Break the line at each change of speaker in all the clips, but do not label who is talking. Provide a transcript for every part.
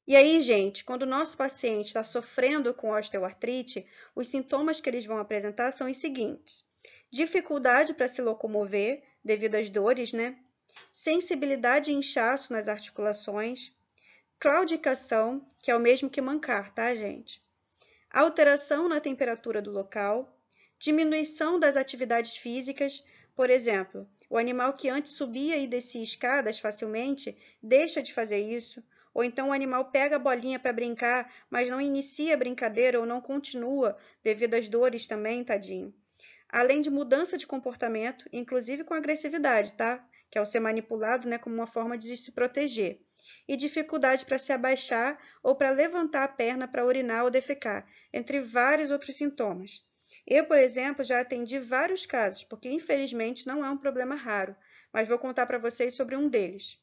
E aí, gente, quando o nosso paciente está sofrendo com osteoartrite, os sintomas que eles vão apresentar são os seguintes: dificuldade para se locomover devido às dores, né? Sensibilidade e inchaço nas articulações, claudicação, que é o mesmo que mancar, tá, gente? Alteração na temperatura do local, diminuição das atividades físicas, por exemplo, o animal que antes subia e descia escadas facilmente deixa de fazer isso, ou então o animal pega a bolinha para brincar, mas não inicia a brincadeira ou não continua devido às dores também, tadinho. Além de mudança de comportamento, inclusive com agressividade, tá? Que é o ser manipulado, né, como uma forma de se proteger. E dificuldade para se abaixar ou para levantar a perna para urinar ou defecar, entre vários outros sintomas. Eu, por exemplo, já atendi vários casos, porque infelizmente não é um problema raro, mas vou contar para vocês sobre um deles.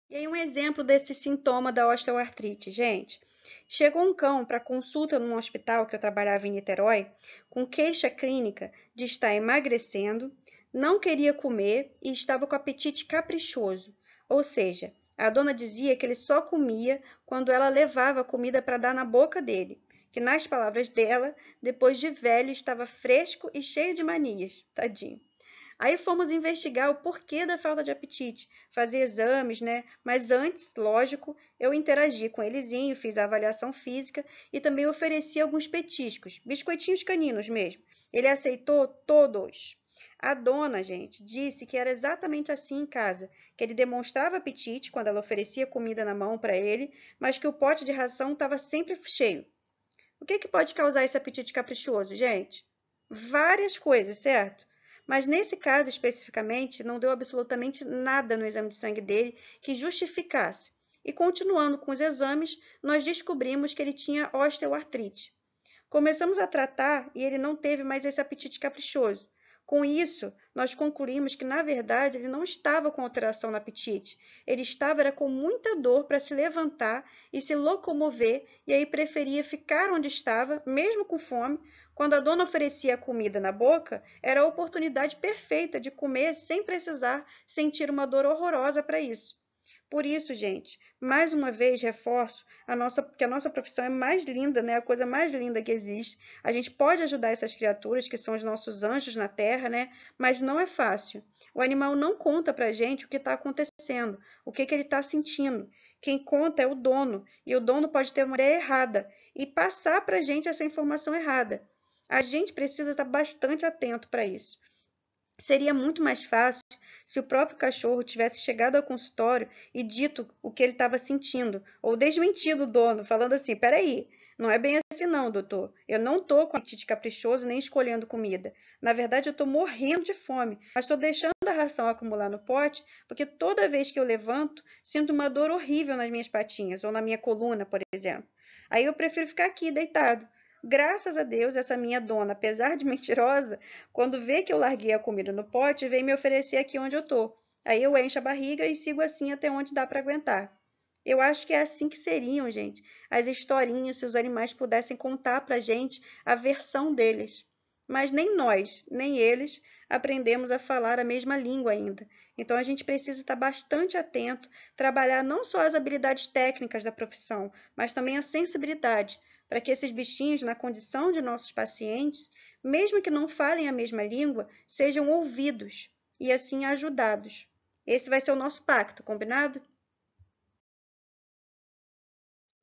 E aí um exemplo desse sintoma da osteoartrite, gente. Chegou um cão para consulta num hospital que eu trabalhava em Niterói, com queixa clínica de estar emagrecendo, não queria comer e estava com apetite caprichoso. Ou seja, a dona dizia que ele só comia quando ela levava a comida para dar na boca dele, que nas palavras dela, depois de velho, estava fresco e cheio de manias. Tadinho. Aí fomos investigar o porquê da falta de apetite, fazer exames, né? Mas antes, lógico, eu interagi com elezinho, fiz a avaliação física e também ofereci alguns petiscos, biscoitinhos caninos mesmo. Ele aceitou todos. A dona, gente, disse que era exatamente assim em casa, que ele demonstrava apetite quando ela oferecia comida na mão para ele, mas que o pote de ração estava sempre cheio. O que pode causar esse apetite caprichoso, gente? Várias coisas, certo? Mas nesse caso especificamente, não deu absolutamente nada no exame de sangue dele que justificasse. E continuando com os exames, nós descobrimos que ele tinha osteoartrite. Começamos a tratar e ele não teve mais esse apetite caprichoso. Com isso, nós concluímos que, na verdade, ele não estava com alteração no apetite. Ele estava com muita dor para se levantar e se locomover, e aí preferia ficar onde estava, mesmo com fome. Quando a dona oferecia a comida na boca, era a oportunidade perfeita de comer sem precisar sentir uma dor horrorosa para isso. Por isso, gente, mais uma vez reforço que a nossa profissão é mais linda, né? A coisa mais linda que existe. A gente pode ajudar essas criaturas que são os nossos anjos na Terra, né? Mas não é fácil. O animal não conta pra gente o que está acontecendo, o que ele está sentindo. Quem conta é o dono, e o dono pode ter uma ideia errada e passar pra gente essa informação errada. A gente precisa estar bastante atento para isso. Seria muito mais fácil se o próprio cachorro tivesse chegado ao consultório e dito o que ele estava sentindo, ou desmentido o dono, falando assim: peraí, não é bem assim não, doutor. Eu não estou com apetite caprichoso nem escolhendo comida. Na verdade, eu estou morrendo de fome, mas estou deixando a ração acumular no pote, porque toda vez que eu levanto, sinto uma dor horrível nas minhas patinhas, ou na minha coluna, por exemplo. Aí eu prefiro ficar aqui deitado. Graças a Deus, essa minha dona, apesar de mentirosa, quando vê que eu larguei a comida no pote, vem me oferecer aqui onde eu tô. Aí eu encho a barriga e sigo assim até onde dá para aguentar. Eu acho que é assim que seriam, gente, as historinhas se os animais pudessem contar pra gente a versão deles. Mas nem nós, nem eles aprendemos a falar a mesma língua ainda. Então a gente precisa estar bastante atento, trabalhar não só as habilidades técnicas da profissão, mas também a sensibilidade, para que esses bichinhos, na condição de nossos pacientes, mesmo que não falem a mesma língua, sejam ouvidos e assim ajudados. Esse vai ser o nosso pacto, combinado?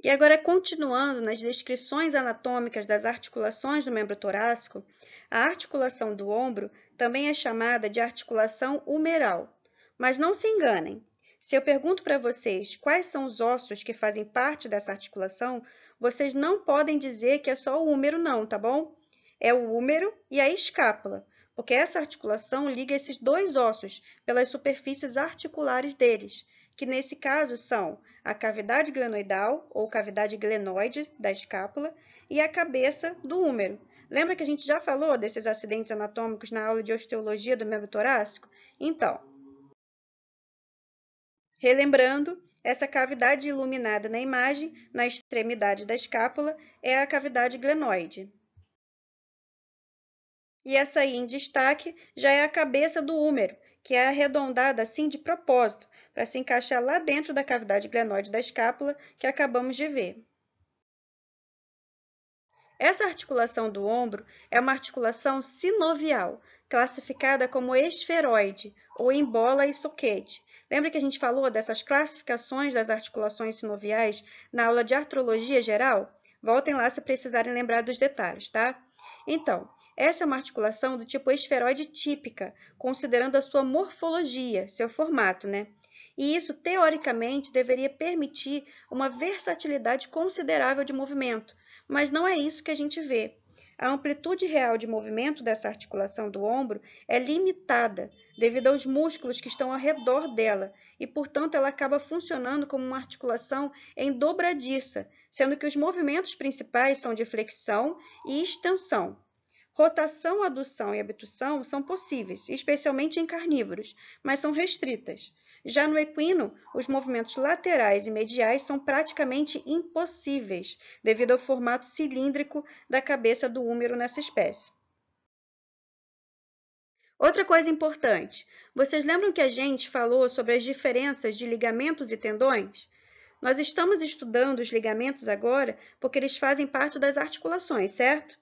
E agora, continuando nas descrições anatômicas das articulações do membro torácico, a articulação do ombro também é chamada de articulação humeral. Mas não se enganem, se eu pergunto para vocês quais são os ossos que fazem parte dessa articulação, vocês não podem dizer que é só o húmero não, tá bom? É o húmero e a escápula, porque essa articulação liga esses dois ossos pelas superfícies articulares deles, que nesse caso são a cavidade glenoidal ou cavidade glenoide da escápula e a cabeça do húmero. Lembra que a gente já falou desses acidentes anatômicos na aula de osteologia do membro torácico? Então, relembrando, essa cavidade iluminada na imagem, na extremidade da escápula, é a cavidade glenoide. E essa aí em destaque já é a cabeça do húmero, que é arredondada assim de propósito, para se encaixar lá dentro da cavidade glenoide da escápula que acabamos de ver. Essa articulação do ombro é uma articulação sinovial, classificada como esferoide, ou em bola e soquete. Lembra que a gente falou dessas classificações das articulações sinoviais na aula de artrologia geral? Voltem lá se precisarem lembrar dos detalhes, tá? Então, essa é uma articulação do tipo esferoide típica, considerando a sua morfologia, seu formato, né? E isso, teoricamente, deveria permitir uma versatilidade considerável de movimento, mas não é isso que a gente vê. A amplitude real de movimento dessa articulação do ombro é limitada devido aos músculos que estão ao redor dela e, portanto, ela acaba funcionando como uma articulação em dobradiça, sendo que os movimentos principais são de flexão e extensão. Rotação, adução e abdução são possíveis, especialmente em carnívoros, mas são restritas. Já no equino, os movimentos laterais e mediais são praticamente impossíveis, devido ao formato cilíndrico da cabeça do húmero nessa espécie. Outra coisa importante, vocês lembram que a gente falou sobre as diferenças de ligamentos e tendões? Nós estamos estudando os ligamentos agora porque eles fazem parte das articulações, certo?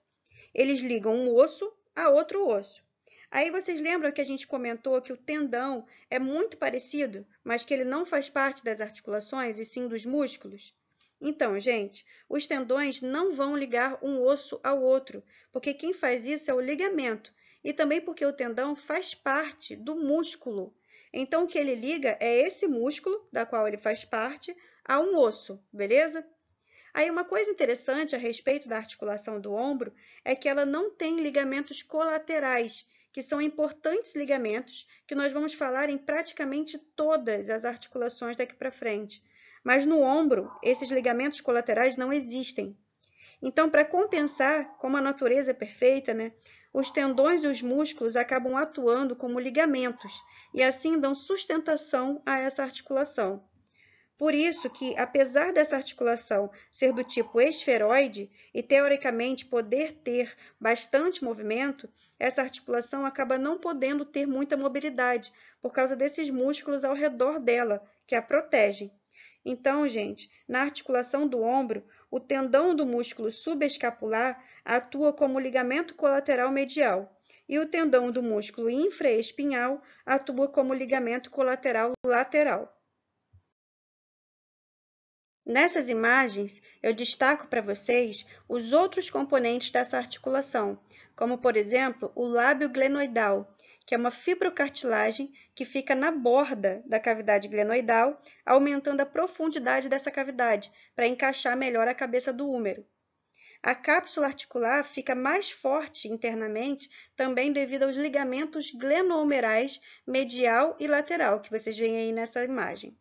Eles ligam um osso a outro osso. Aí vocês lembram que a gente comentou que o tendão é muito parecido, mas que ele não faz parte das articulações e sim dos músculos? Então, gente, os tendões não vão ligar um osso ao outro, porque quem faz isso é o ligamento, e também porque o tendão faz parte do músculo. Então, o que ele liga é esse músculo, da qual ele faz parte, a um osso, beleza? Aí, uma coisa interessante a respeito da articulação do ombro é que ela não tem ligamentos colaterais, que são importantes ligamentos que nós vamos falar em praticamente todas as articulações daqui para frente. Mas no ombro, esses ligamentos colaterais não existem. Então, para compensar, como a natureza é perfeita, né, os tendões e os músculos acabam atuando como ligamentos e assim dão sustentação a essa articulação. Por isso que, apesar dessa articulação ser do tipo esferoide e teoricamente poder ter bastante movimento, essa articulação acaba não podendo ter muita mobilidade por causa desses músculos ao redor dela, que a protegem. Então, gente, na articulação do ombro, o tendão do músculo subescapular atua como ligamento colateral medial e o tendão do músculo infraespinhal atua como ligamento colateral lateral. Nessas imagens, eu destaco para vocês os outros componentes dessa articulação, como, por exemplo, o lábio glenoidal, que é uma fibrocartilagem que fica na borda da cavidade glenoidal, aumentando a profundidade dessa cavidade, para encaixar melhor a cabeça do húmero. A cápsula articular fica mais forte internamente, também devido aos ligamentos glenohumerais medial e lateral, que vocês veem aí nessa imagem.